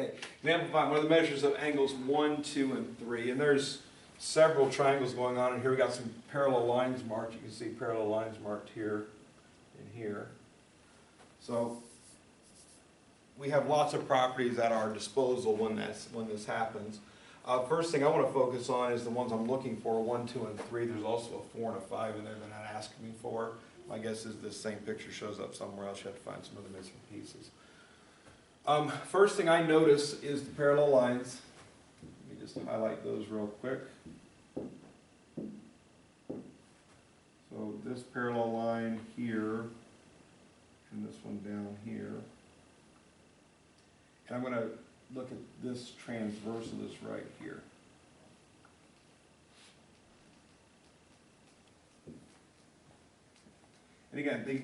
Okay, example 5, what are the measures of angles 1, 2, and 3? And there's several triangles going on, and here we got some parallel lines marked. You can see parallel lines marked here and here. So we have lots of properties at our disposal when this happens. First thing I want to focus on is the ones I'm looking for, 1, 2, and 3. There's also a 4 and a 5 in there they're not asking me for. My guess is this same picture shows up somewhere else. You have to find some of the missing pieces. First thing I notice is the parallel lines. Let me just highlight those real quick. So this parallel line here, and this one down here. And I'm going to look at this transversal, this right here. And again, they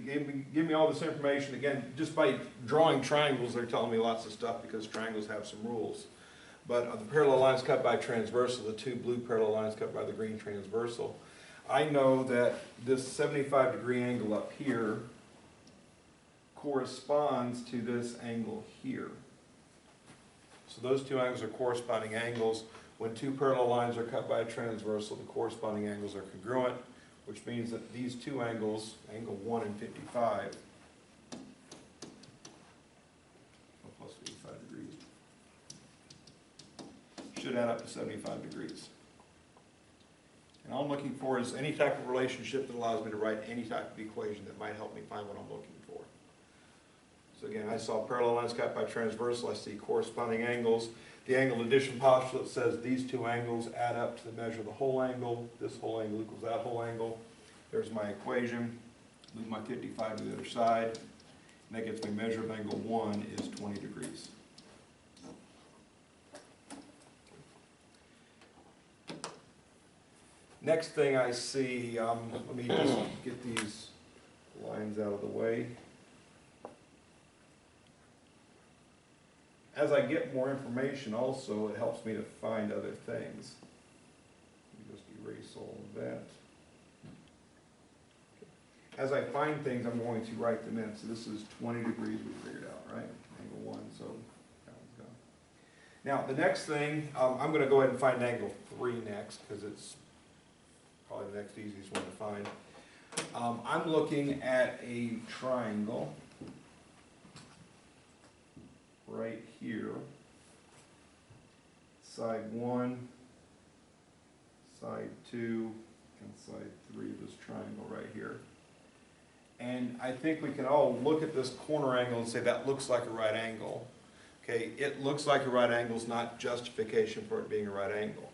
give me all this information. Again, just by drawing triangles, they're telling me lots of stuff because triangles have some rules. But the parallel lines cut by transversal, the two blue parallel lines cut by the green transversal, I know that this 75-degree angle up here corresponds to this angle here. So those two angles are corresponding angles. When two parallel lines are cut by a transversal, the corresponding angles are congruent, which means that these two angles, angle 1 and 55, plus 55 degrees, should add up to 75 degrees. And all I'm looking for is any type of relationship that allows me to write any type of equation that might help me find what I'm looking for. So again, I saw parallel lines cut by transversal. I see corresponding angles. The angle addition postulate says these two angles add up to the measure of the whole angle. This whole angle equals that whole angle. There's my equation. Move my 55 to the other side. And that gets me measure of angle 1 is 20 degrees. Next thing I see, let me just get these lines out of the way. As I get more information also, it helps me to find other things. Let me just erase all of that. As I find things, I'm going to write them in. So this is 20 degrees we figured out, right? Angle 1, so that one's gone. Now the next thing, I'm going to go ahead and find angle 3 next, because it's probably the next easiest one to find. I'm looking at a triangle right here, side 1, side 2, and side 3 of this triangle right here. And I think we can all look at this corner angle and say that looks like a right angle. Okay, it looks like a right angle is not justification for it being a right angle.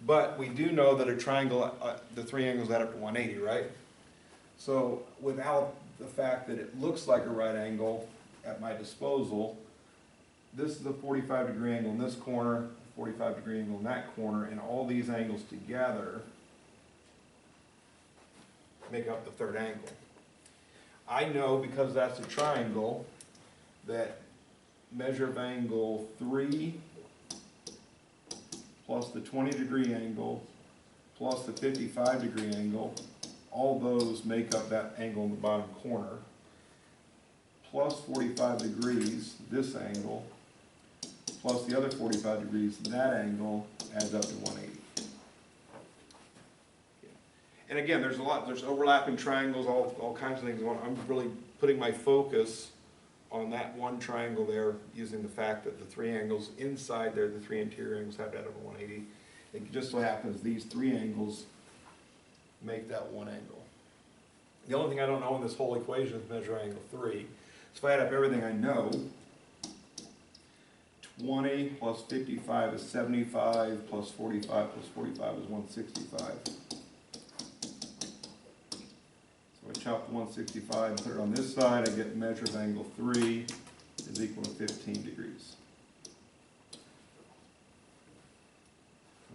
But we do know that a triangle, the three angles add up to 180, right? So without the fact that it looks like a right angle at my disposal, this is a 45-degree angle in this corner, a 45-degree angle in that corner, and all these angles together make up the third angle. I know, because that's a triangle, that measure of angle 3 plus the 20-degree angle plus the 55-degree angle, all those make up that angle in the bottom corner, plus 45 degrees, this angle, plus the other 45 degrees, that angle adds up to 180. And again, there's overlapping triangles, all kinds of things going on. I'm really putting my focus on that one triangle there, using the fact that the three angles inside there, the three interior angles, have to add up to 180. It just so happens these three angles make that one angle. The only thing I don't know in this whole equation is measure angle 3. So if I add up everything I know, 20 plus 55 is 75, plus 45 plus 45 is 165. So I chop the 165 and put it on this side, I get measure of angle 3 is equal to 15 degrees.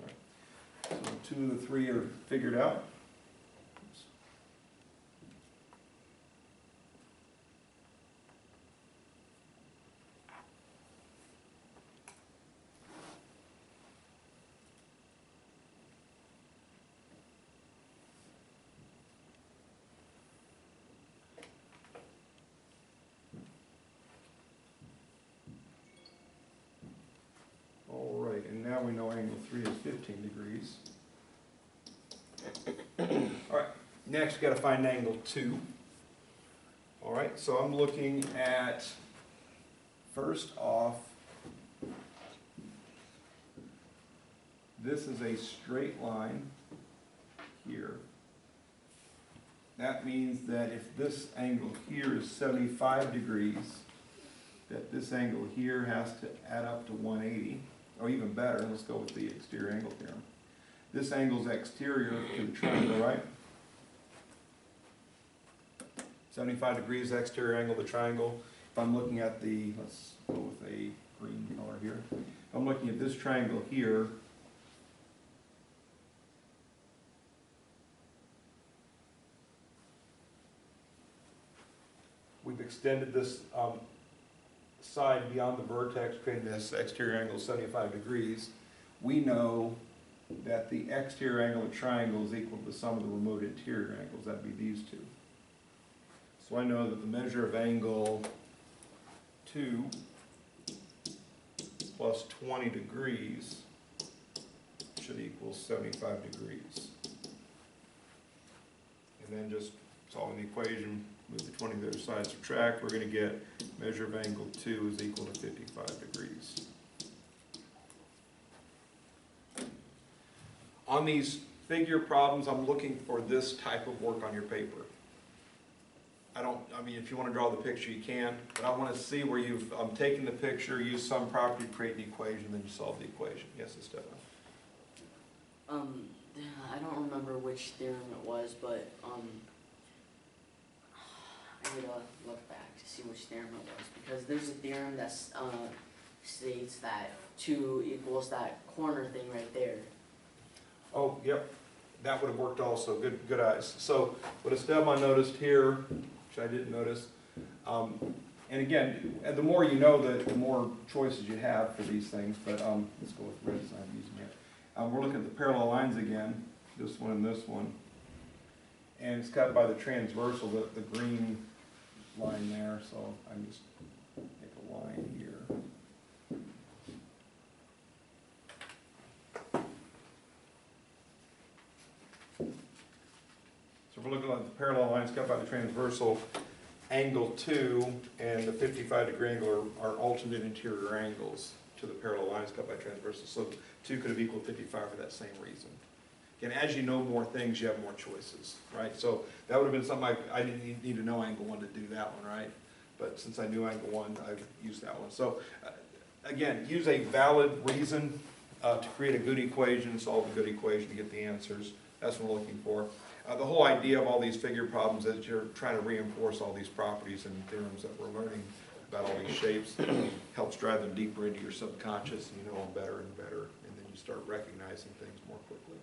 All right. So 2 of the 3 are figured out. now we know angle 3 is 15 degrees. All right, next got to find angle 2. All right, so I'm looking at, first off, this is a straight line here. That means that if this angle here is 75 degrees, that this angle here has to add up to 180, or even better, let's go with the exterior angle theorem. This angle is exterior to the triangle, right? 75 degrees exterior angle to the triangle. If I'm looking at the, let's go with a green color here. If I'm looking at this triangle here, we've extended this side beyond the vertex, creating this exterior angle of 75 degrees. We know that the exterior angle of the triangle is equal to the sum of the remote interior angles. That'd be these two. So I know that the measure of angle 2 plus 20 degrees should equal 75 degrees. And then just solving the equation, move the 20 to the other side, subtract, we're going to get measure of angle 2 is equal to 55 degrees. On these figure problems, I'm looking for this type of work on your paper. I mean, if you want to draw the picture, you can, but I want to see where you've taken the picture, used some property to create the equation, then you solve the equation. Yes, Stefan? I don't remember which theorem it was, but I need to look back to see which theorem it was, because there's a theorem that states that 2 equals that corner thing right there. Oh, yep. That would have worked also. Good eyes. So what Esteban noticed here, which I didn't notice, and again, the more you know, the more choices you have for these things, but let's go with red as I'm using it. We're looking at the parallel lines again, this one and this one, and it's cut by the transversal, the green line there, so I'm just make a line here. So we're looking at the parallel lines cut by the transversal, angle 2 and the 55-degree angle are alternate interior angles to the parallel lines cut by transversal. So 2 could have equaled 55 for that same reason. Again, as you know more things, you have more choices, right? So that would have been something I didn't need to know angle 1 to do that one, right? But since I knew angle 1, I've used that one. So again, use a valid reason to create a good equation, solve a good equation to get the answers. That's what we're looking for. The whole idea of all these figure problems is you're trying to reinforce all these properties and theorems that we're learning about all these shapes. Helps drive them deeper into your subconscious, and you know them better and better, and then you start recognizing things more quickly.